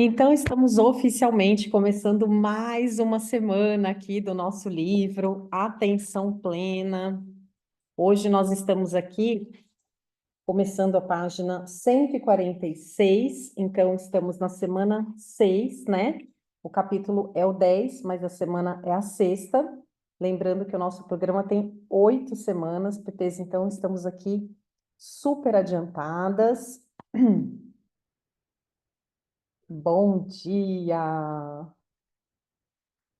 Então, estamos oficialmente começando mais uma semana aqui do nosso livro Atenção Plena. Hoje nós estamos aqui começando a página 146, então estamos na semana 6, né? O capítulo é o 10, mas a semana é a sexta. Lembrando que o nosso programa tem 8 semanas, PTs, então estamos aqui super adiantadas. Bom dia!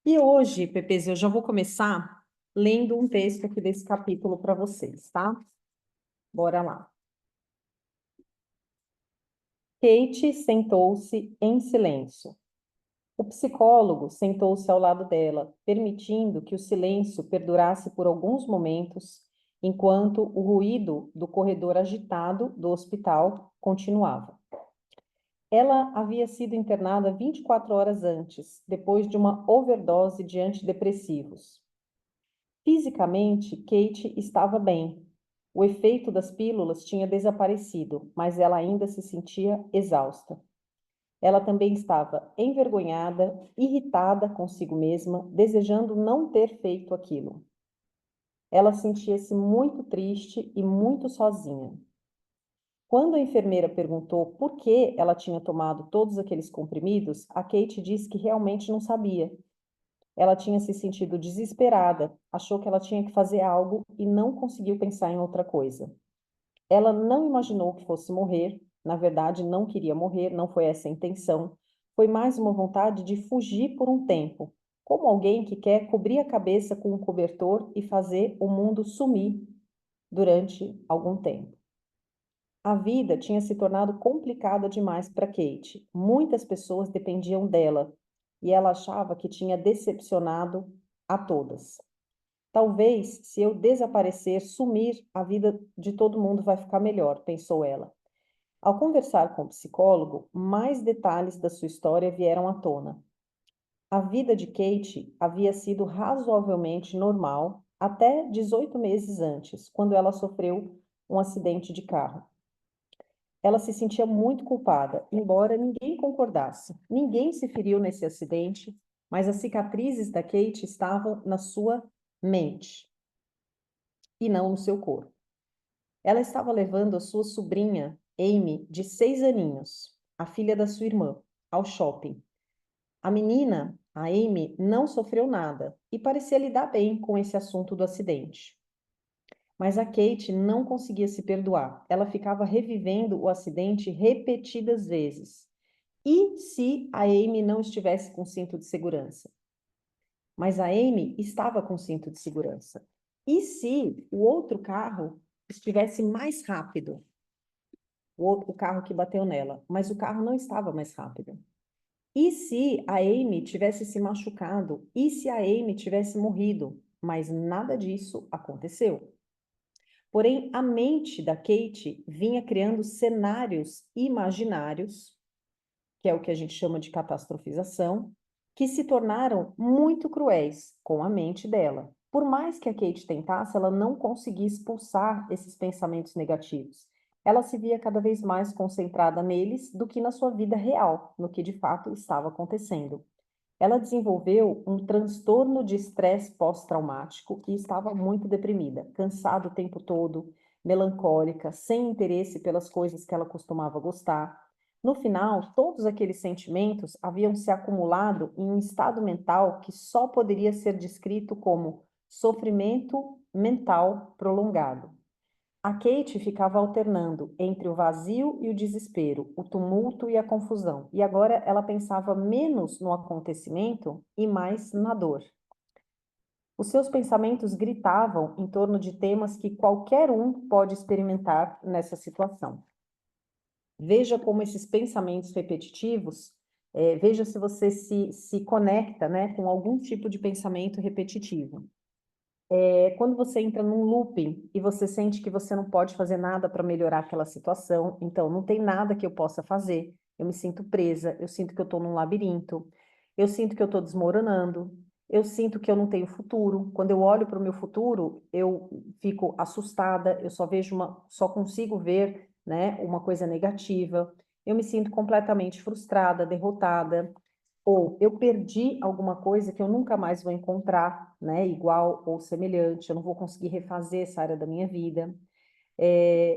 E hoje, Pepes, eu já vou começar lendo um texto aqui desse capítulo para vocês, tá? Bora lá. Kate sentou-se em silêncio. O psicólogo sentou-se ao lado dela, permitindo que o silêncio perdurasse por alguns momentos, enquanto o ruído do corredor agitado do hospital continuava. Ela havia sido internada 24 horas antes, depois de uma overdose de antidepressivos. Fisicamente, Kate estava bem. O efeito das pílulas tinha desaparecido, mas ela ainda se sentia exausta. Ela também estava envergonhada, irritada consigo mesma, desejando não ter feito aquilo. Ela sentia-se muito triste e muito sozinha. Quando a enfermeira perguntou por que ela tinha tomado todos aqueles comprimidos, a Kate disse que realmente não sabia. Ela tinha se sentido desesperada, achou que ela tinha que fazer algo e não conseguiu pensar em outra coisa. Ela não imaginou que fosse morrer, na verdade, não queria morrer, não foi essa a intenção. Foi mais uma vontade de fugir por um tempo, como alguém que quer cobrir a cabeça com um cobertor e fazer o mundo sumir durante algum tempo. A vida tinha se tornado complicada demais para Kate. Muitas pessoas dependiam dela e ela achava que tinha decepcionado a todas. Talvez, se eu desaparecer, sumir, a vida de todo mundo vai ficar melhor, pensou ela. Ao conversar com o psicólogo, mais detalhes da sua história vieram à tona. A vida de Kate havia sido razoavelmente normal até 18 meses antes, quando ela sofreu um acidente de carro. Ela se sentia muito culpada, embora ninguém concordasse. Ninguém se feriu nesse acidente, mas as cicatrizes da Kate estavam na sua mente e não no seu corpo. Ela estava levando a sua sobrinha, Amy, de 6 aninhos, a filha da sua irmã, ao shopping. A menina, a Amy, não sofreu nada e parecia lidar bem com esse assunto do acidente. Mas a Kate não conseguia se perdoar. Ela ficava revivendo o acidente repetidas vezes. E se a Amy não estivesse com cinto de segurança? Mas a Amy estava com cinto de segurança. E se o outro carro estivesse mais rápido? O outro carro que bateu nela, mas o carro não estava mais rápido. E se a Amy tivesse se machucado? E se a Amy tivesse morrido? Mas nada disso aconteceu. Porém, a mente da Kate vinha criando cenários imaginários, que é o que a gente chama de catastrofização, que se tornaram muito cruéis com a mente dela. Por mais que a Kate tentasse, ela não conseguia expulsar esses pensamentos negativos. Ela se via cada vez mais concentrada neles do que na sua vida real, no que de fato estava acontecendo. Ela desenvolveu um transtorno de estresse pós-traumático e estava muito deprimida, cansada o tempo todo, melancólica, sem interesse pelas coisas que ela costumava gostar. No final, todos aqueles sentimentos haviam se acumulado em um estado mental que só poderia ser descrito como sofrimento mental prolongado. A Kate ficava alternando entre o vazio e o desespero, o tumulto e a confusão, e agora ela pensava menos no acontecimento e mais na dor. Os seus pensamentos gritavam em torno de temas que qualquer um pode experimentar nessa situação. Veja como esses pensamentos repetitivos, veja se você se conecta, né, com algum tipo de pensamento repetitivo. Quando você entra num looping e você sente que você não pode fazer nada para melhorar aquela situação, então não tem nada que eu possa fazer, eu me sinto presa, eu sinto que eu estou num labirinto, eu sinto que eu estou desmoronando, eu sinto que eu não tenho futuro. Quando eu olho para o meu futuro, eu fico assustada, eu só consigo ver, né, uma coisa negativa. eu me sinto completamente frustrada, derrotada, ou eu perdi alguma coisa que eu nunca mais vou encontrar, né, igual ou semelhante, eu não vou conseguir refazer essa área da minha vida.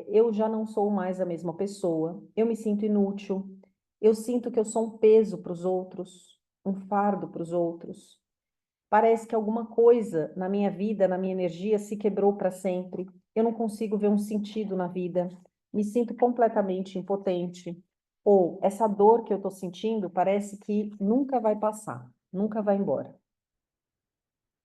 Eu já não sou mais a mesma pessoa, eu me sinto inútil, eu sinto que eu sou um peso para os outros, um fardo para os outros. Parece que alguma coisa na minha vida, na minha energia, se quebrou para sempre. Eu não consigo ver um sentido na vida. Me sinto completamente impotente. Ou essa dor que eu estou sentindo parece que nunca vai passar, nunca vai embora.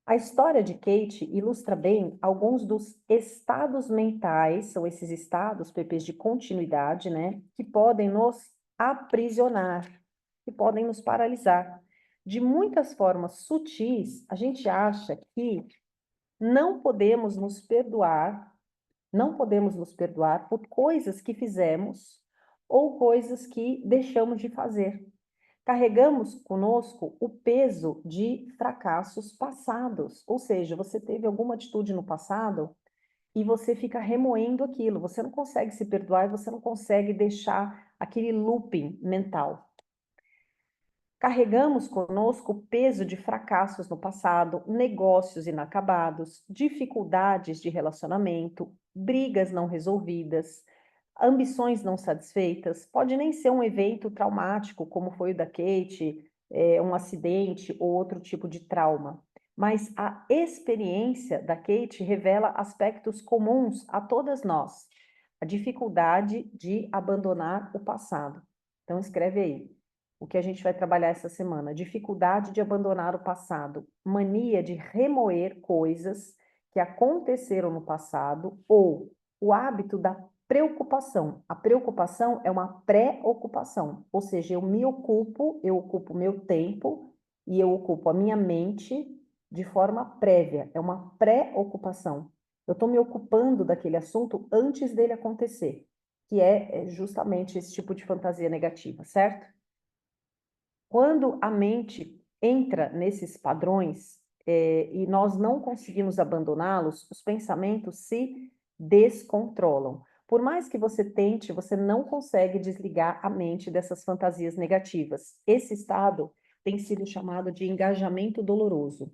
A história de Kate ilustra bem alguns dos estados mentais, são esses estados, PPs de continuidade, né, que podem nos aprisionar, que podem nos paralisar. De muitas formas sutis, a gente acha que não podemos nos perdoar, não podemos nos perdoar por coisas que fizemos ou coisas que deixamos de fazer. Carregamos conosco o peso de fracassos passados, ou seja, você teve alguma atitude no passado e você fica remoendo aquilo, você não consegue se perdoar e você não consegue deixar aquele looping mental. Carregamos conosco o peso de fracassos no passado, negócios inacabados, dificuldades de relacionamento, brigas não resolvidas, ambições não satisfeitas. Pode nem ser um evento traumático, como foi o da Kate, um acidente ou outro tipo de trauma. Mas a experiência da Kate revela aspectos comuns a todas nós. A dificuldade de abandonar o passado. Então, escreve aí o que a gente vai trabalhar essa semana: dificuldade de abandonar o passado, mania de remoer coisas que aconteceram no passado, ou o hábito da preocupação. A preocupação é uma pré-ocupação, ou seja, eu ocupo meu tempo e eu ocupo a minha mente de forma prévia, é uma pré-ocupação. Eu estou me ocupando daquele assunto antes dele acontecer, que é justamente esse tipo de fantasia negativa, certo? Quando a mente entra nesses padrões, e nós não conseguimos abandoná-los, os pensamentos se descontrolam. Por mais que você tente, você não consegue desligar a mente dessas fantasias negativas. Esse estado tem sido chamado de engajamento doloroso.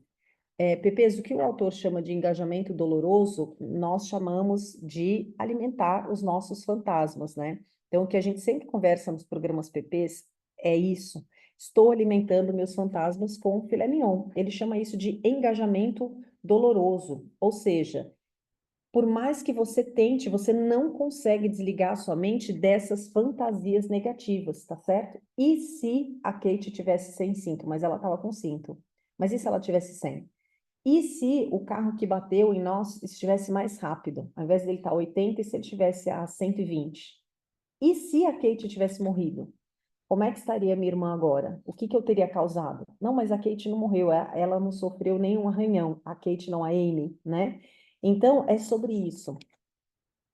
Pepes, o que o autor chama de engajamento doloroso, nós chamamos de alimentar os nossos fantasmas, né? Então, o que a gente sempre conversa nos programas PPs é isso. Estou alimentando meus fantasmas com filé mignon. Ele chama isso de engajamento doloroso. Ou seja, por mais que você tente, você não consegue desligar a sua mente dessas fantasias negativas, tá certo? E se a Kate tivesse sem cinto, mas ela estava com cinto? Mas e se ela tivesse sem? E se o carro que bateu em nós estivesse mais rápido, ao invés dele estar a 80, e se ele estivesse a 120? E se a Kate tivesse morrido? Como é que estaria minha irmã agora? O que que eu teria causado? Não, mas a Kate não morreu, ela não sofreu nenhum arranhão, a Kate não, a Amy, né? Então, é sobre isso.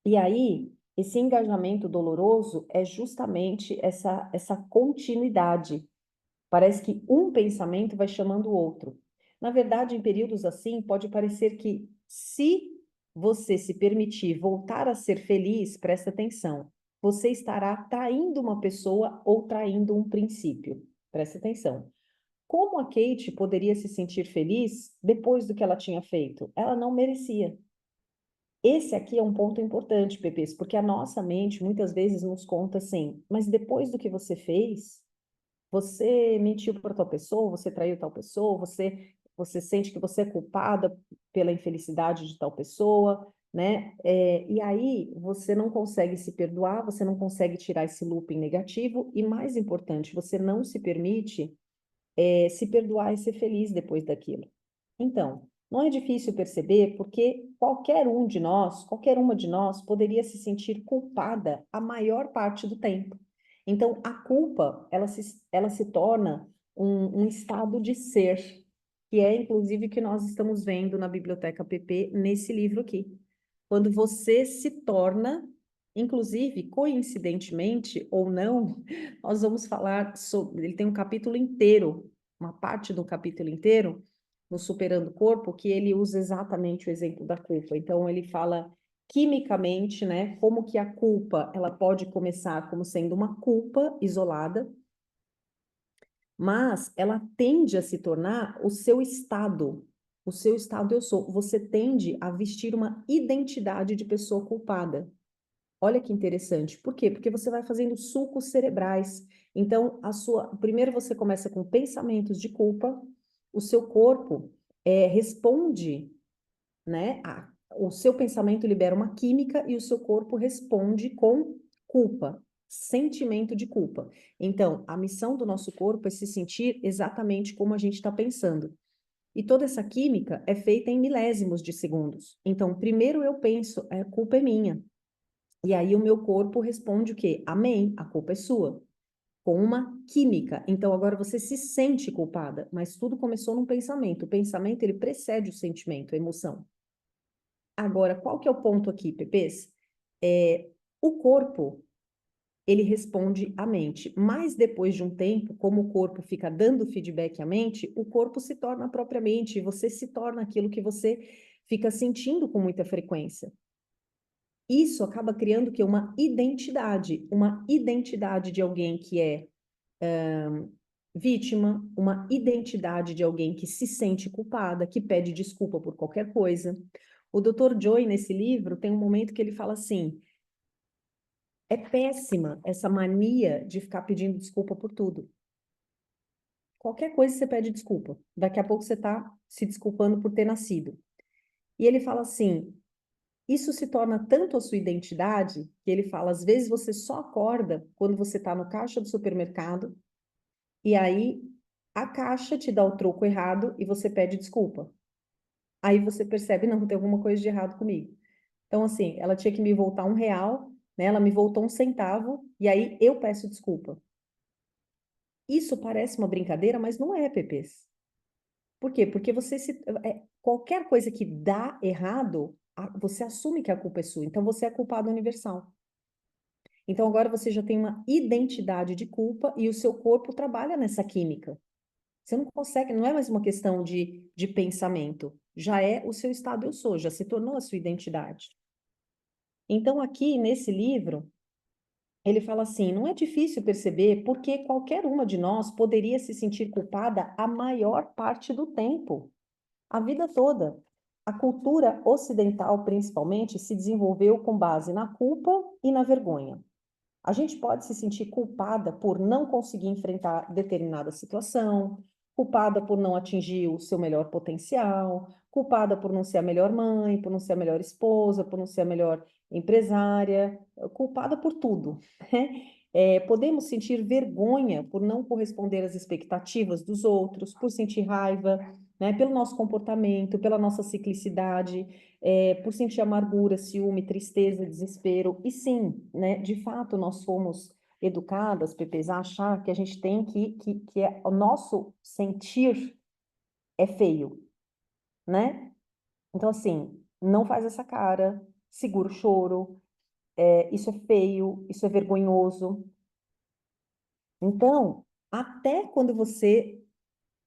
E aí, esse engajamento doloroso é justamente essa continuidade. Parece que um pensamento vai chamando o outro. Na verdade, em períodos assim, pode parecer que se você se permitir voltar a ser feliz, presta atenção, você estará traindo uma pessoa ou traindo um princípio. Presta atenção. Como a Kate poderia se sentir feliz depois do que ela tinha feito? Ela não merecia. Esse aqui é um ponto importante, Pepes, porque a nossa mente muitas vezes nos conta assim, mas depois do que você fez, você mentiu para tal pessoa, você traiu tal pessoa, você sente que você é culpada pela infelicidade de tal pessoa, né? E aí você não consegue se perdoar, você não consegue tirar esse looping negativo e, mais importante, você não se permite se perdoar e ser feliz depois daquilo. Então, não é difícil perceber porque qualquer uma de nós poderia se sentir culpada a maior parte do tempo. Então, a culpa, ela se torna um estado de ser, que é inclusive o que nós estamos vendo na Biblioteca PP nesse livro aqui. Quando você se torna, inclusive, coincidentemente ou não, nós vamos falar sobre, ele tem um capítulo inteiro, uma parte do capítulo inteiro, no Superando o Corpo, que ele usa exatamente o exemplo da culpa. Então, ele fala quimicamente, né, como que a culpa, ela pode começar como sendo uma culpa isolada, mas ela tende a se tornar o seu estado eu sou. Você tende a vestir uma identidade de pessoa culpada. Olha que interessante. Por quê? Porque você vai fazendo sulcos cerebrais. Então, primeiro você começa com pensamentos de culpa, o seu corpo responde, né? O seu pensamento libera uma química e o seu corpo responde com culpa, sentimento de culpa. Então, a missão do nosso corpo é se sentir exatamente como a gente está pensando. E toda essa química é feita em milésimos de segundos. Então, primeiro eu penso, a culpa é minha. E aí o meu corpo responde o quê? Amém, a culpa é sua. Com uma química. Então agora você se sente culpada, mas tudo começou num pensamento. O pensamento ele precede o sentimento, a emoção. Agora, qual que é o ponto aqui, Pepês? O corpo, ele responde à mente, mas depois de um tempo, como o corpo fica dando feedback à mente, o corpo se torna a própria mente, e você se torna aquilo que você fica sentindo com muita frequência. Isso acaba criando que uma identidade de alguém que é vítima, uma identidade de alguém que se sente culpada, que pede desculpa por qualquer coisa. O Dr. Joy, nesse livro, tem um momento que ele fala assim: é péssima essa mania de ficar pedindo desculpa por tudo. Qualquer coisa você pede desculpa. Daqui a pouco você está se desculpando por ter nascido. E ele fala assim: isso se torna tanto a sua identidade, que ele fala, às vezes você só acorda quando você está no caixa do supermercado, e aí a caixa te dá o troco errado e você pede desculpa. Aí você percebe, não, tem alguma coisa de errado comigo. Então, assim, ela tinha que me voltar R$ 1, né? Ela me voltou 1 centavo, e aí eu peço desculpa. Isso parece uma brincadeira, mas não é, Pepês. Por quê? Porque qualquer coisa que dá errado, você assume que a culpa é sua. Então, você é culpado universal. Então, agora você já tem uma identidade de culpa e o seu corpo trabalha nessa química. Você não consegue, não é mais uma questão de pensamento, já é o seu estado eu sou, já se tornou a sua identidade. Então, aqui nesse livro, ele fala assim: não é difícil perceber porque qualquer uma de nós poderia se sentir culpada a maior parte do tempo, a vida toda. A cultura ocidental, principalmente, se desenvolveu com base na culpa e na vergonha. A gente pode se sentir culpada por não conseguir enfrentar determinada situação, culpada por não atingir o seu melhor potencial, culpada por não ser a melhor mãe, por não ser a melhor esposa, por não ser a melhor empresária, culpada por tudo, né? Podemos sentir vergonha por não corresponder às expectativas dos outros, por sentir raiva, né, pelo nosso comportamento, pela nossa ciclicidade, por sentir amargura, ciúme, tristeza, desespero. E sim, né, de fato, nós fomos educadas, Pepes, a achar que a gente tem que o nosso sentir é feio, né? Então, assim, não faz essa cara, segura o choro, isso é feio, isso é vergonhoso. Então, até quando você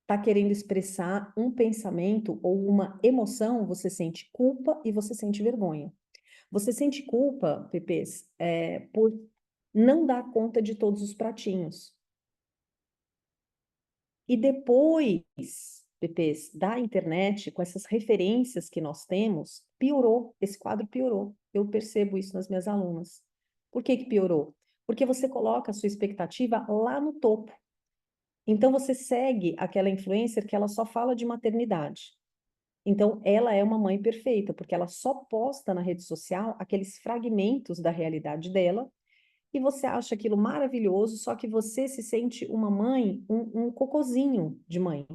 está querendo expressar um pensamento ou uma emoção, você sente culpa e você sente vergonha. Você sente culpa, Pepês, por não dar conta de todos os pratinhos. E depois, Pepês, da internet, com essas referências que nós temos, piorou, esse quadro piorou. Eu percebo isso nas minhas alunas. Por que que piorou? Porque você coloca a sua expectativa lá no topo. Então, você segue aquela influencer que ela só fala de maternidade. Então, ela é uma mãe perfeita, porque ela só posta na rede social aqueles fragmentos da realidade dela, e você acha aquilo maravilhoso, só que você se sente uma mãe, um cocozinho de mãe.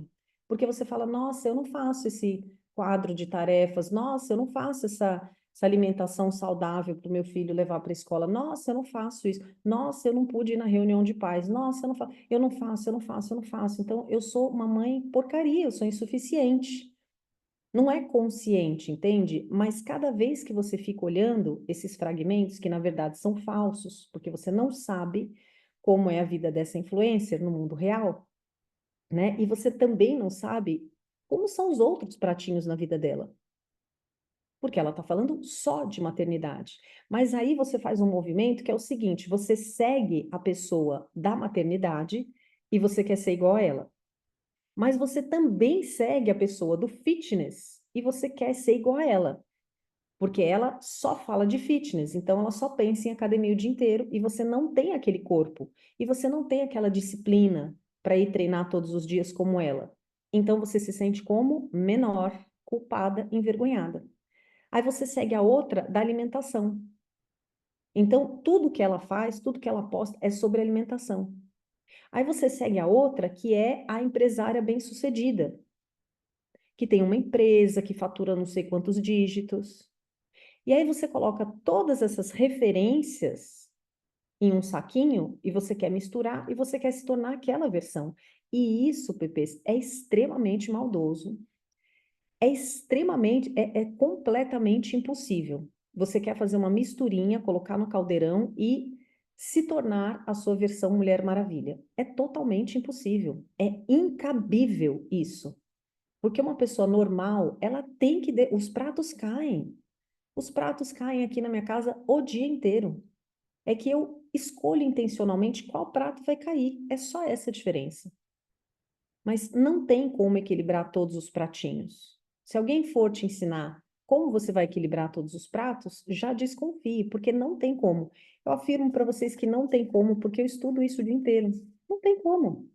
Porque você fala, nossa, eu não faço esse quadro de tarefas, nossa, eu não faço essa alimentação saudável para o meu filho levar para a escola, nossa, eu não faço isso, nossa, eu não pude ir na reunião de pais, nossa, eu não faço, eu não faço, eu não faço. Então, eu sou uma mãe porcaria, eu sou insuficiente. Não é consciente, entende? Mas cada vez que você fica olhando esses fragmentos, que na verdade são falsos, porque você não sabe como é a vida dessa influencer no mundo real, né? E você também não sabe como são os outros pratinhos na vida dela. porque ela está falando só de maternidade. Mas aí você faz um movimento que é o seguinte: você segue a pessoa da maternidade e você quer ser igual a ela. Mas você também segue a pessoa do fitness e você quer ser igual a ela. Porque ela só fala de fitness, então ela só pensa em academia o dia inteiro e você não tem aquele corpo. E você não tem aquela disciplina para ir treinar todos os dias como ela. Então você se sente como menor, culpada, envergonhada. Aí você segue a outra da alimentação. Então, tudo que ela faz, tudo que ela posta é sobre alimentação. Aí você segue a outra, que é a empresária bem-sucedida, que tem uma empresa, que fatura não sei quantos dígitos. E aí você coloca todas essas referências em um saquinho e você quer misturar e você quer se tornar aquela versão. E isso, Pepês, é extremamente maldoso, é completamente impossível. Você quer fazer uma misturinha, colocar no caldeirão e se tornar a sua versão Mulher Maravilha. É totalmente impossível, é incabível isso. Porque uma pessoa normal, ela tem que... Os pratos caem. Os pratos caem aqui na minha casa o dia inteiro. É que eu escolho intencionalmente qual prato vai cair. É só essa a diferença. Mas não tem como equilibrar todos os pratinhos. Se alguém for te ensinar como você vai equilibrar todos os pratos, já desconfie, porque não tem como. Eu afirmo para vocês que não tem como, porque eu estudo isso o dia inteiro. Não tem como.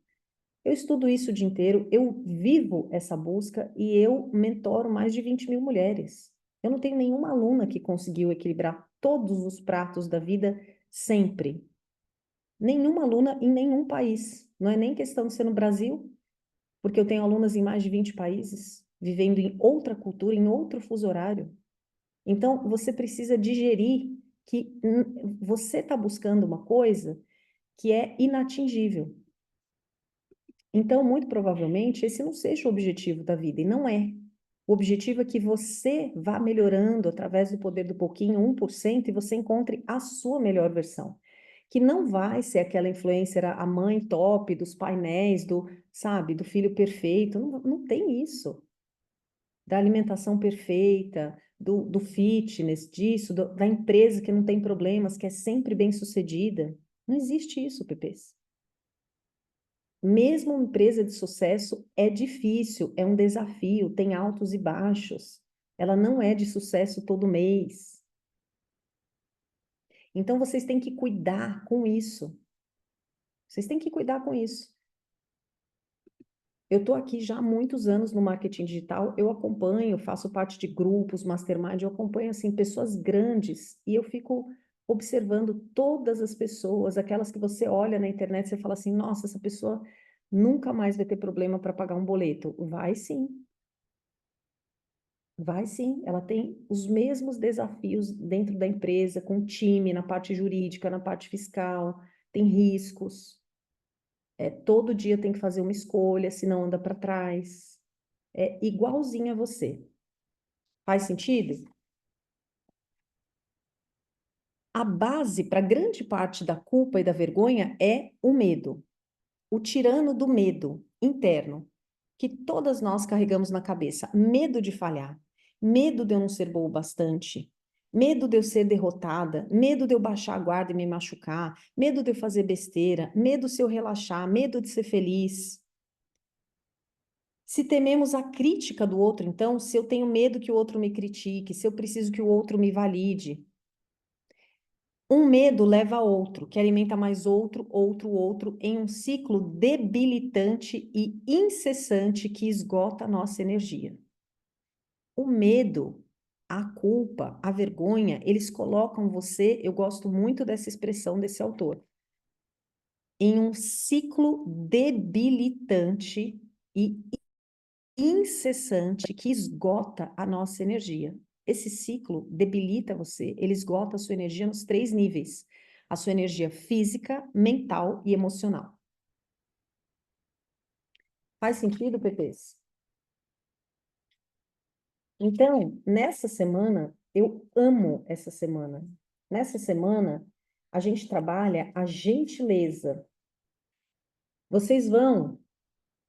Eu estudo isso o dia inteiro, eu vivo essa busca e eu mentoro mais de 20 mil mulheres. Eu não tenho nenhuma aluna que conseguiu equilibrar todos os pratos da vida sempre. Nenhuma aluna em nenhum país. Não é nem questão de ser no Brasil, porque eu tenho alunas em mais de 20 países, vivendo em outra cultura, em outro fuso horário. Então, você precisa digerir que você está buscando uma coisa que é inatingível. Então, muito provavelmente, esse não seja o objetivo da vida, e não é. O objetivo é que você vá melhorando através do poder do pouquinho, 1%, e você encontre a sua melhor versão. Que não vai ser aquela influencer, a mãe top dos painéis, sabe, do filho perfeito. Não, não tem isso. Da alimentação perfeita, do fitness, disso, da empresa que não tem problemas, que é sempre bem-sucedida. Não existe isso, Pepês. Mesmo uma empresa de sucesso é difícil, é um desafio, tem altos e baixos. Ela não é de sucesso todo mês. Então vocês têm que cuidar com isso. Vocês têm que cuidar com isso. Eu estou aqui já há muitos anos no marketing digital, eu acompanho, faço parte de grupos, mastermind, eu acompanho assim pessoas grandes e eu fico observando todas as pessoas, aquelas que você olha na internet e você fala assim, nossa, essa pessoa nunca mais vai ter problema para pagar um boleto. Vai sim. Vai sim, ela tem os mesmos desafios dentro da empresa, com o time, na parte jurídica, na parte fiscal, tem riscos. Todo dia tem que fazer uma escolha, senão anda para trás. É igualzinho a você. Faz sentido? A base para grande parte da culpa e da vergonha é o medo. O tirano do medo interno, que todas nós carregamos na cabeça. Medo de falhar, medo de eu não ser boa o bastante, medo de eu ser derrotada, medo de eu baixar a guarda e me machucar, medo de eu fazer besteira, medo se eu relaxar, medo de ser feliz. Se tememos a crítica do outro, então, se eu tenho medo que o outro me critique, se eu preciso que o outro me valide, um medo leva a outro, que alimenta mais outro, outro, em um ciclo debilitante e incessante que esgota a nossa energia. O medo, a culpa, a vergonha, eles colocam você, eu gosto muito dessa expressão desse autor, em um ciclo debilitante e incessante que esgota a nossa energia. Esse ciclo debilita você, ele esgota a sua energia nos 3 níveis: a sua energia física, mental e emocional. Faz sentido, Pepês? Então, nessa semana, eu amo essa semana. Nessa semana, a gente trabalha a gentileza. Vocês vão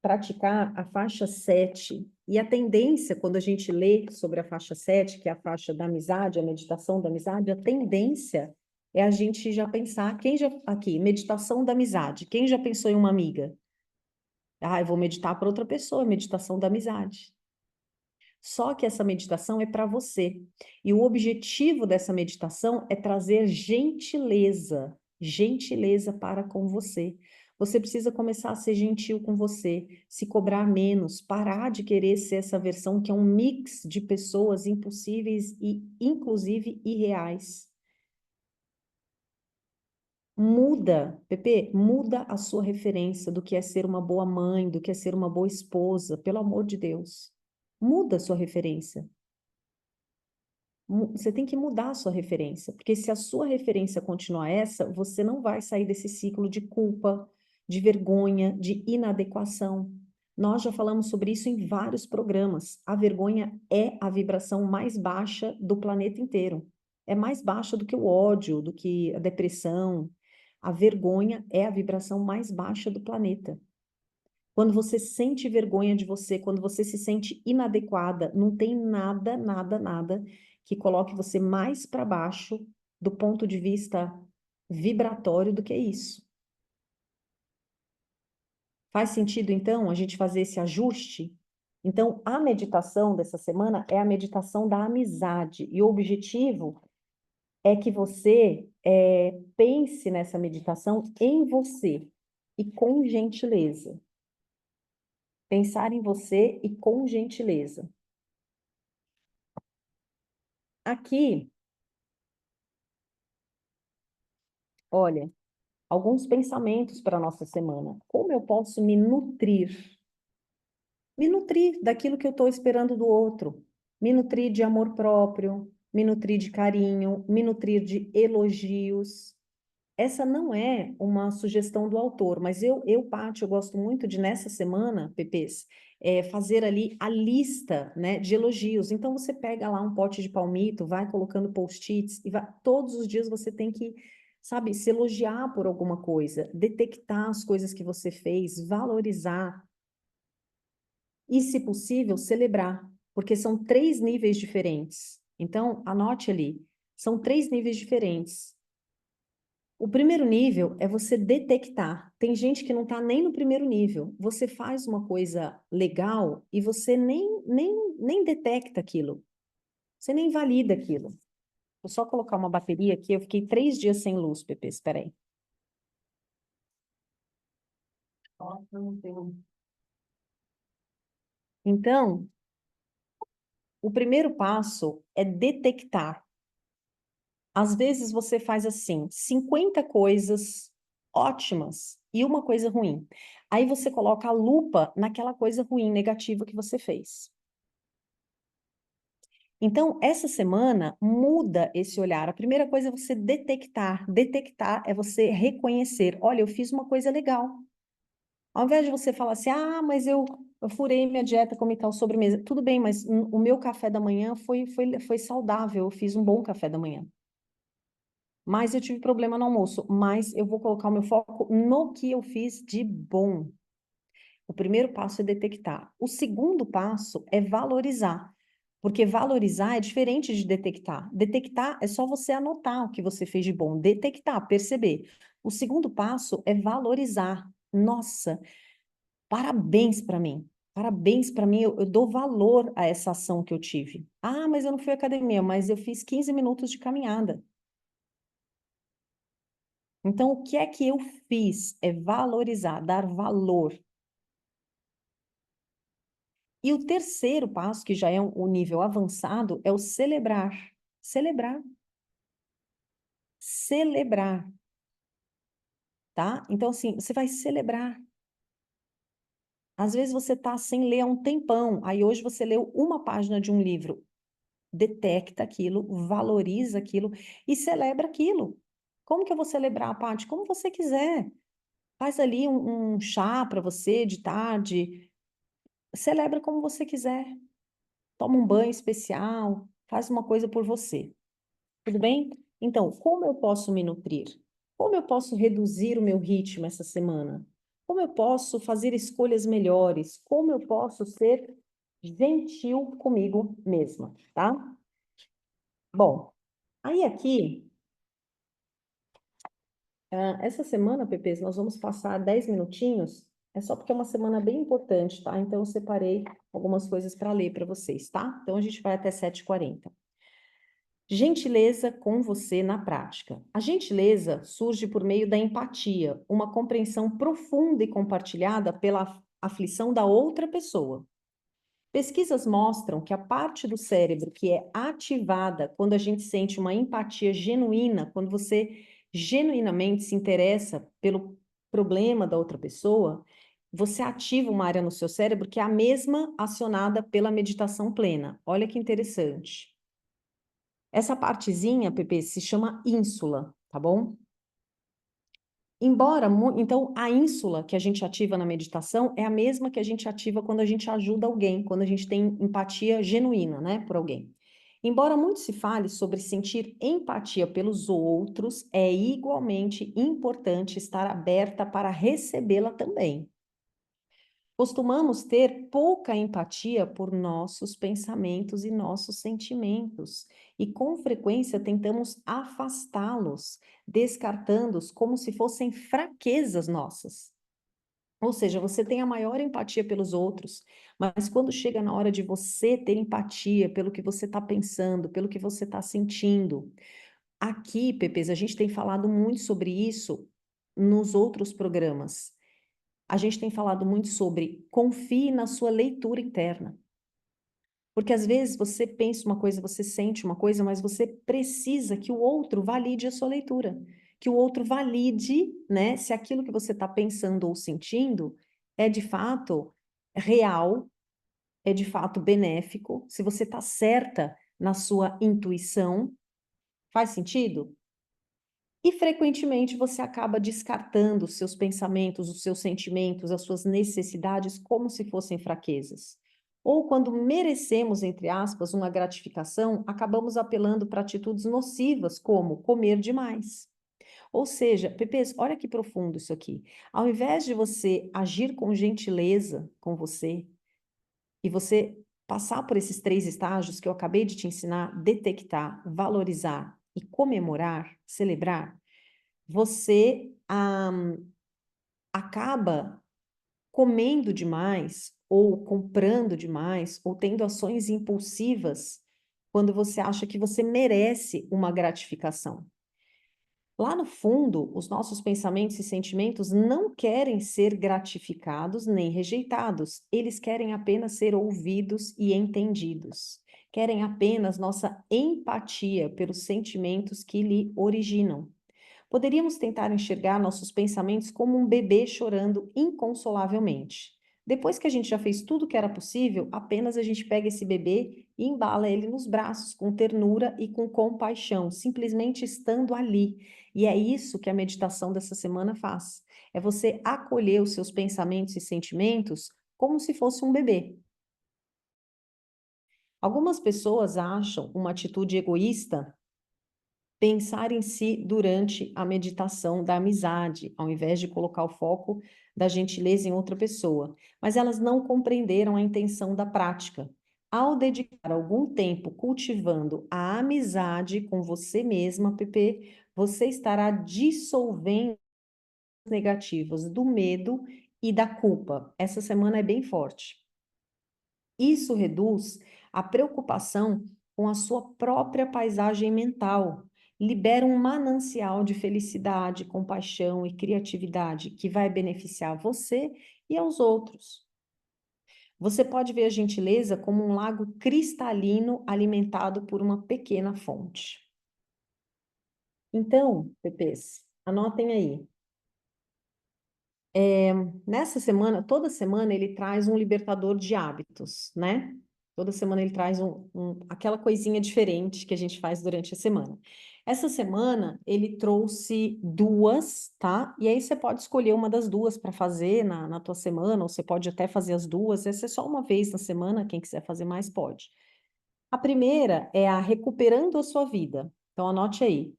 praticar a faixa 7. E a tendência, quando a gente lê sobre a faixa 7, que é a faixa da amizade, a meditação da amizade, a tendência é a gente já pensar, quem já, aqui, meditação da amizade, quem já pensou em uma amiga? Ah, eu vou meditar para outra pessoa, meditação da amizade. Só que essa meditação é para você. E o objetivo dessa meditação é trazer gentileza, gentileza para com você. Você precisa começar a ser gentil com você, se cobrar menos, parar de querer ser essa versão que é um mix de pessoas impossíveis e, inclusive, irreais. Muda, Pepe, muda a sua referência do que é ser uma boa mãe, do que é ser uma boa esposa, pelo amor de Deus. Muda a sua referência. Você tem que mudar a sua referência, porque se a sua referência continuar essa, você não vai sair desse ciclo de culpa, de vergonha, de inadequação. Nós já falamos sobre isso em vários programas. A vergonha é a vibração mais baixa do planeta inteiro. É mais baixa do que o ódio, do que a depressão. A vergonha é a vibração mais baixa do planeta. Quando você sente vergonha de você, quando você se sente inadequada, não tem nada, nada, nada que coloque você mais para baixo do ponto de vista vibratório do que isso. Faz sentido, então, a gente fazer esse ajuste? Então, a meditação dessa semana é a meditação da amizade. E o objetivo é que você pense nessa meditação em você e com gentileza. Pensar em você e com gentileza. Aqui, olha, alguns pensamentos para a nossa semana. Como eu posso me nutrir? Me nutrir daquilo que eu estou esperando do outro. Me nutrir de amor próprio, me nutrir de carinho, me nutrir de elogios. Essa não é uma sugestão do autor, mas Paty, eu gosto muito de, nessa semana, Pepês, fazer ali a lista, né, de elogios. Então, você pega lá um pote de palmito, vai colocando post-its, e todos os dias você tem que, sabe, se elogiar por alguma coisa, detectar as coisas que você fez, valorizar e, se possível, celebrar, porque são 3 níveis diferentes. Então, anote ali, são 3 níveis diferentes. O primeiro nível é você detectar. Tem gente que não está nem no primeiro nível. Você faz uma coisa legal e você nem detecta aquilo. Você nem valida aquilo. Vou só colocar uma bateria aqui. Eu fiquei 3 dias sem luz, Pepe. Espera aí. Então, o primeiro passo é detectar. Às vezes você faz assim, 50 coisas ótimas e uma coisa ruim. Aí você coloca a lupa naquela coisa ruim, negativa que você fez. Então, essa semana, muda esse olhar. A primeira coisa é você detectar. Detectar é você reconhecer. Olha, eu fiz uma coisa legal. Ao invés de você falar assim, ah, mas eu furei minha dieta, comi tal sobremesa. Tudo bem, mas o meu café da manhã foi saudável. Eu fiz um bom café da manhã. Mas eu tive problema no almoço. Mas eu vou colocar o meu foco no que eu fiz de bom. O primeiro passo é detectar. O segundo passo é valorizar. Porque valorizar é diferente de detectar. Detectar é só você anotar o que você fez de bom. Detectar, perceber. O segundo passo é valorizar. Nossa, parabéns para mim. Parabéns para mim, eu dou valor a essa ação que eu tive. Ah, mas eu não fui à academia, mas eu fiz 15 minutos de caminhada. Então, o que é que eu fiz? É valorizar, dar valor. E o terceiro passo, que já é o nível avançado, é o celebrar. Celebrar. Celebrar, tá? Então, assim, você vai celebrar. Às vezes você tá sem ler há um tempão, aí hoje você leu uma página de um livro. Detecta aquilo, valoriza aquilo e celebra aquilo. Como que eu vou celebrar, Paty? Como você quiser. Faz ali um chá para você de tarde. Celebra como você quiser. Toma um banho especial, faz uma coisa por você. Tudo bem? Então, como eu posso me nutrir? Como eu posso reduzir o meu ritmo essa semana? Como eu posso fazer escolhas melhores? Como eu posso ser gentil comigo mesma, tá? Bom, aí aqui, essa semana, Pepês, nós vamos passar 10 minutinhos, é só porque é uma semana bem importante, tá? Então, eu separei algumas coisas para ler para vocês, tá? Então, a gente vai até 7h40. Gentileza com você na prática. A gentileza surge por meio da empatia, uma compreensão profunda e compartilhada pela aflição da outra pessoa. Pesquisas mostram que a parte do cérebro que é ativada quando a gente sente uma empatia genuína, quando você genuinamente se interessa pelo problema da outra pessoa, você ativa uma área no seu cérebro que é a mesma acionada pela meditação plena. Olha que interessante. Essa partezinha, Pepe, se chama ínsula, tá bom? Então, a ínsula que a gente ativa na meditação é a mesma que a gente ativa quando a gente ajuda alguém, quando a gente tem empatia genuína, né, por alguém. Embora muito se fale sobre sentir empatia pelos outros, é igualmente importante estar aberta para recebê-la também. Costumamos ter pouca empatia por nossos pensamentos e nossos sentimentos, e com frequência tentamos afastá-los, descartando-os como se fossem fraquezas nossas. Ou seja, você tem a maior empatia pelos outros, mas quando chega na hora de você ter empatia pelo que você está pensando, pelo que você está sentindo, aqui, Pepes, a gente tem falado muito sobre isso nos outros programas. A gente tem falado muito sobre confie na sua leitura interna. Porque às vezes você pensa uma coisa, você sente uma coisa, mas você precisa que o outro valide a sua leitura. Que o outro valide, né, se aquilo que você está pensando ou sentindo é de fato real, é de fato benéfico, se você está certa na sua intuição. Faz sentido? E frequentemente você acaba descartando os seus pensamentos, os seus sentimentos, as suas necessidades como se fossem fraquezas. Ou quando merecemos, entre aspas, uma gratificação, acabamos apelando para atitudes nocivas, como comer demais. Ou seja, Pepes, olha que profundo isso aqui. Ao invés de você agir com gentileza com você, e você passar por esses 3 estágios que eu acabei de te ensinar, detectar, valorizar e comemorar, celebrar, você acaba comendo demais, ou comprando demais, ou tendo ações impulsivas, quando você acha que você merece uma gratificação. Lá no fundo, os nossos pensamentos e sentimentos não querem ser gratificados nem rejeitados, eles querem apenas ser ouvidos e entendidos. Querem apenas nossa empatia pelos sentimentos que lhe originam. Poderíamos tentar enxergar nossos pensamentos como um bebê chorando inconsolavelmente. Depois que a gente já fez tudo o que era possível, apenas a gente pega esse bebê e embala ele nos braços com ternura e com compaixão, simplesmente estando ali. E é isso que a meditação dessa semana faz. É você acolher os seus pensamentos e sentimentos como se fosse um bebê. Algumas pessoas acham uma atitude egoísta pensar em si durante a meditação da amizade, ao invés de colocar o foco da gentileza em outra pessoa. Mas elas não compreenderam a intenção da prática. Ao dedicar algum tempo cultivando a amizade com você mesma, Pepe, você estará dissolvendo as negativas do medo e da culpa. Essa semana é bem forte. Isso reduz a preocupação com a sua própria paisagem mental, libera um manancial de felicidade, compaixão e criatividade que vai beneficiar você e aos outros. Você pode ver a gentileza como um lago cristalino alimentado por uma pequena fonte. Então, Pepês, anotem aí. Nessa semana, toda semana ele traz um libertador de hábitos, né? Toda semana ele traz aquela coisinha diferente que a gente faz durante a semana. Essa semana ele trouxe 2, tá? E aí você pode escolher uma das 2 para fazer na tua semana, ou você pode até fazer as 2. Essa é só uma vez na semana, quem quiser fazer mais pode. A primeira é a Recuperando a Sua Vida. Então anote aí.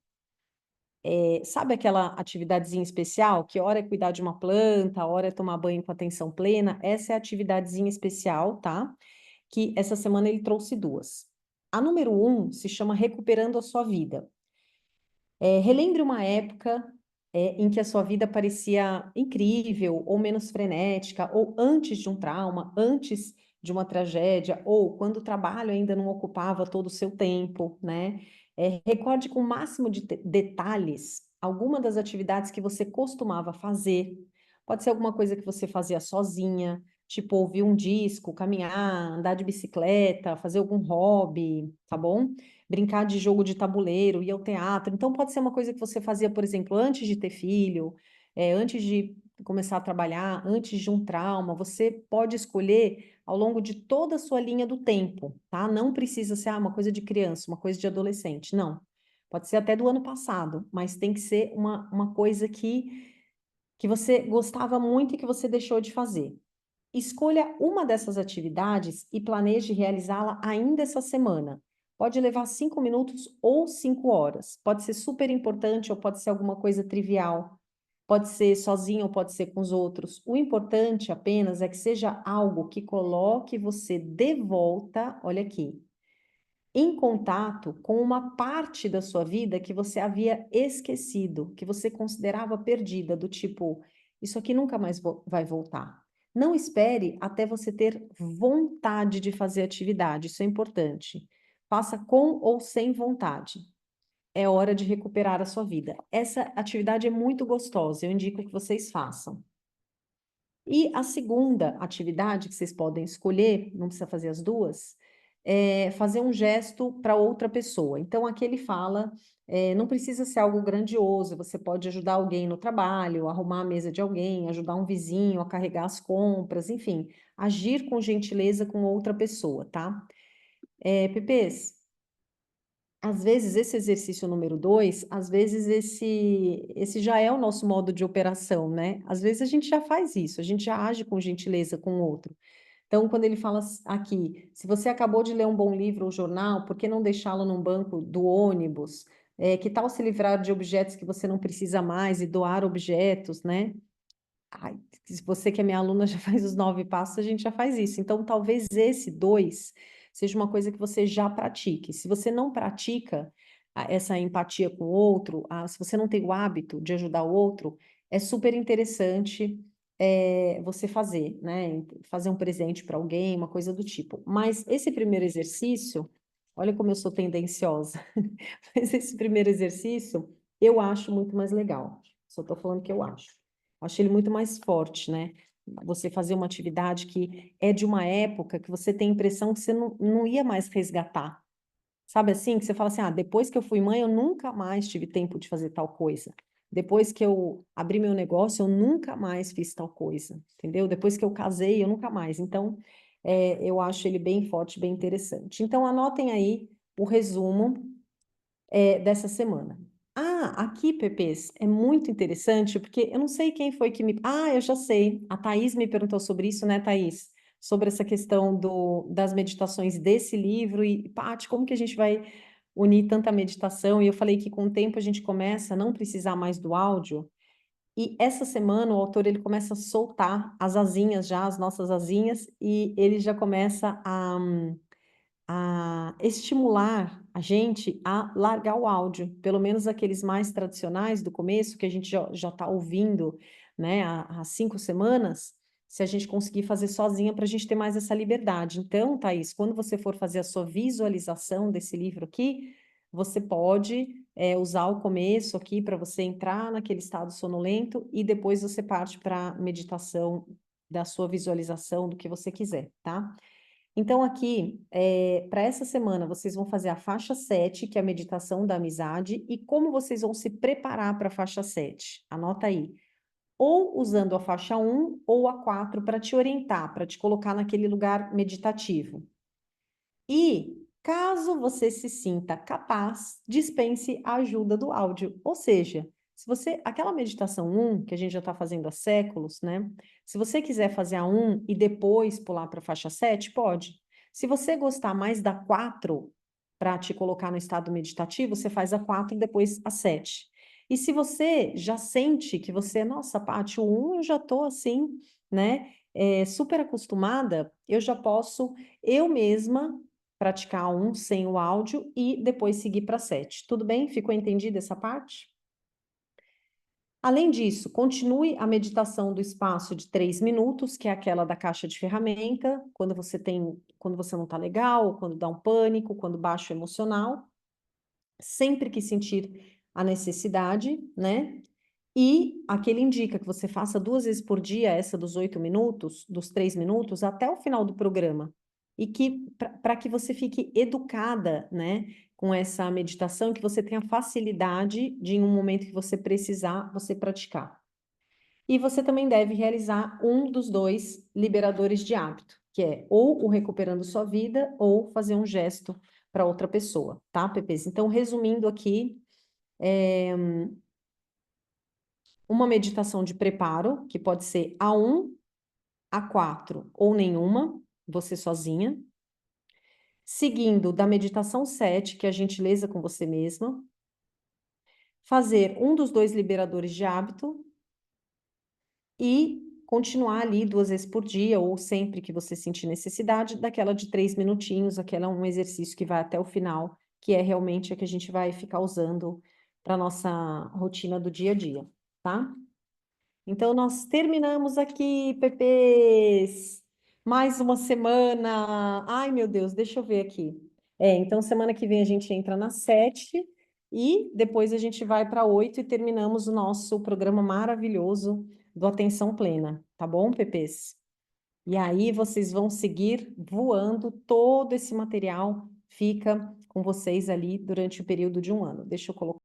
sabe aquela atividadezinha especial, que hora é cuidar de uma planta, hora é tomar banho com atenção plena? Essa é a atividadezinha especial, tá? Que essa semana ele trouxe duas. A número 1 se chama Recuperando a Sua Vida. Relembre uma época em que a sua vida parecia incrível, ou menos frenética, ou antes de um trauma, antes de uma tragédia, ou quando o trabalho ainda não ocupava todo o seu tempo, né? Recorde com o máximo de detalhes alguma das atividades que você costumava fazer. Pode ser alguma coisa que você fazia sozinha, tipo ouvir um disco, caminhar, andar de bicicleta, fazer algum hobby, tá bom? Brincar de jogo de tabuleiro, ir ao teatro. Então, pode ser uma coisa que você fazia, por exemplo, antes de ter filho, antes de começar a trabalhar, antes de um trauma. Você pode escolher ao longo de toda a sua linha do tempo, tá? Não precisa ser uma coisa de criança, uma coisa de adolescente, não. Pode ser até do ano passado, mas tem que ser uma coisa que você gostava muito e que você deixou de fazer. Escolha uma dessas atividades e planeje realizá-la ainda essa semana. Pode levar 5 minutos ou 5 horas. Pode ser super importante ou pode ser alguma coisa trivial. Pode ser sozinho ou pode ser com os outros. O importante apenas é que seja algo que coloque você de volta, olha aqui, em contato com uma parte da sua vida que você havia esquecido, que você considerava perdida, do tipo, isso aqui nunca mais vai voltar. Não espere até você ter vontade de fazer atividade, isso é importante. Faça com ou sem vontade. É hora de recuperar a sua vida. Essa atividade é muito gostosa, eu indico que vocês façam. E a segunda atividade que vocês podem escolher, não precisa fazer as duas, é fazer um gesto para outra pessoa. Então, aqui ele fala, não precisa ser algo grandioso, você pode ajudar alguém no trabalho, arrumar a mesa de alguém, ajudar um vizinho a carregar as compras, enfim, agir com gentileza com outra pessoa, tá? Pepês, às vezes esse exercício número 2, às vezes esse já é o nosso modo de operação, né? Às vezes a gente já faz isso, a gente já age com gentileza com o outro. Então, quando ele fala aqui, se você acabou de ler um bom livro ou jornal, por que não deixá-lo num banco do ônibus? Que tal se livrar de objetos que você não precisa mais e doar objetos, né? Ai, se você que é minha aluna já faz os 9 passos, a gente já faz isso. Então, talvez esse 2 seja uma coisa que você já pratique. Se você não pratica essa empatia com o outro, se você não tem o hábito de ajudar o outro, é super interessante você fazer, né? Fazer um presente para alguém, uma coisa do tipo. Mas esse primeiro exercício, olha como eu sou tendenciosa, mas esse primeiro exercício eu acho muito mais legal. Só estou falando que eu acho. Acho ele muito mais forte, né? Você fazer uma atividade que é de uma época que você tem a impressão que você não ia mais resgatar. Sabe assim? Que você fala assim, depois que eu fui mãe, eu nunca mais tive tempo de fazer tal coisa. Depois que eu abri meu negócio, eu nunca mais fiz tal coisa, entendeu? Depois que eu casei, eu nunca mais. Então, eu acho ele bem forte, bem interessante. Então, anotem aí o resumo dessa semana. Aqui, Pepês, é muito interessante, porque eu não sei quem foi que me. Eu já sei. A Thaís me perguntou sobre isso, né, Thaís? Sobre essa questão das meditações desse livro. E, Paty, como que a gente vai unir tanta meditação? E eu falei que com o tempo a gente começa a não precisar mais do áudio. E essa semana o autor ele começa a soltar as asinhas já, as nossas asinhas, e ele já começa a estimular a gente a largar o áudio, pelo menos aqueles mais tradicionais do começo, que a gente já está ouvindo, né, há 5 semanas, se a gente conseguir fazer sozinha para a gente ter mais essa liberdade. Então, Thaís, quando você for fazer a sua visualização desse livro aqui, você pode usar o começo aqui para você entrar naquele estado sonolento e depois você parte para a meditação da sua visualização, do que você quiser, tá? Então, aqui, para essa semana, vocês vão fazer a faixa 7, que é a meditação da amizade, e como vocês vão se preparar para a faixa 7. Anota aí. Ou usando a faixa 1 ou a 4 para te orientar, para te colocar naquele lugar meditativo. E, caso você se sinta capaz, dispense a ajuda do áudio. Ou seja, se você, aquela meditação 1, que a gente já está fazendo há séculos, né? Se você quiser fazer a 1 e depois pular para a faixa 7, pode. Se você gostar mais da 4, para te colocar no estado meditativo, você faz a 4 e depois a 7. E se você já sente que você, nossa, Paty, o 1 eu já tô assim, né, super acostumada, eu já posso, eu mesma, praticar um sem o áudio e depois seguir para 7. Tudo bem? Ficou entendida essa parte? Além disso, continue a meditação do espaço de 3 minutos, que é aquela da caixa de ferramenta, quando você não está legal, quando dá um pânico, quando baixa o emocional, sempre que sentir a necessidade, né? E aquele indica que você faça 2 vezes por dia, essa dos 8 minutos, dos 3 minutos, até o final do programa. E que, para que você fique educada, né, com essa meditação, que você tenha facilidade de, em um momento que você precisar, você praticar. E você também deve realizar um dos 2 liberadores de hábito, que é ou o recuperando sua vida, ou fazer um gesto para outra pessoa, tá, Pepês? Então, resumindo aqui, uma meditação de preparo, que pode ser A1, A4 ou nenhuma, você sozinha. Seguindo da meditação 7, que é a gentileza com você mesma. Fazer um dos 2 liberadores de hábito e continuar ali 2 vezes por dia, ou sempre que você sentir necessidade, daquela de 3 minutinhos, aquela um exercício que vai até o final, que é realmente a que a gente vai ficar usando para nossa rotina do dia a dia, tá? Então, nós terminamos aqui, Pepês. Mais uma semana. Ai, meu Deus, deixa eu ver aqui. Então, semana que vem a gente entra na 7 e depois a gente vai para 8 e terminamos o nosso programa maravilhoso do Atenção Plena. Tá bom, Pepês? E aí vocês vão seguir voando, todo esse material fica com vocês ali durante o período de um ano. Deixa eu colocar.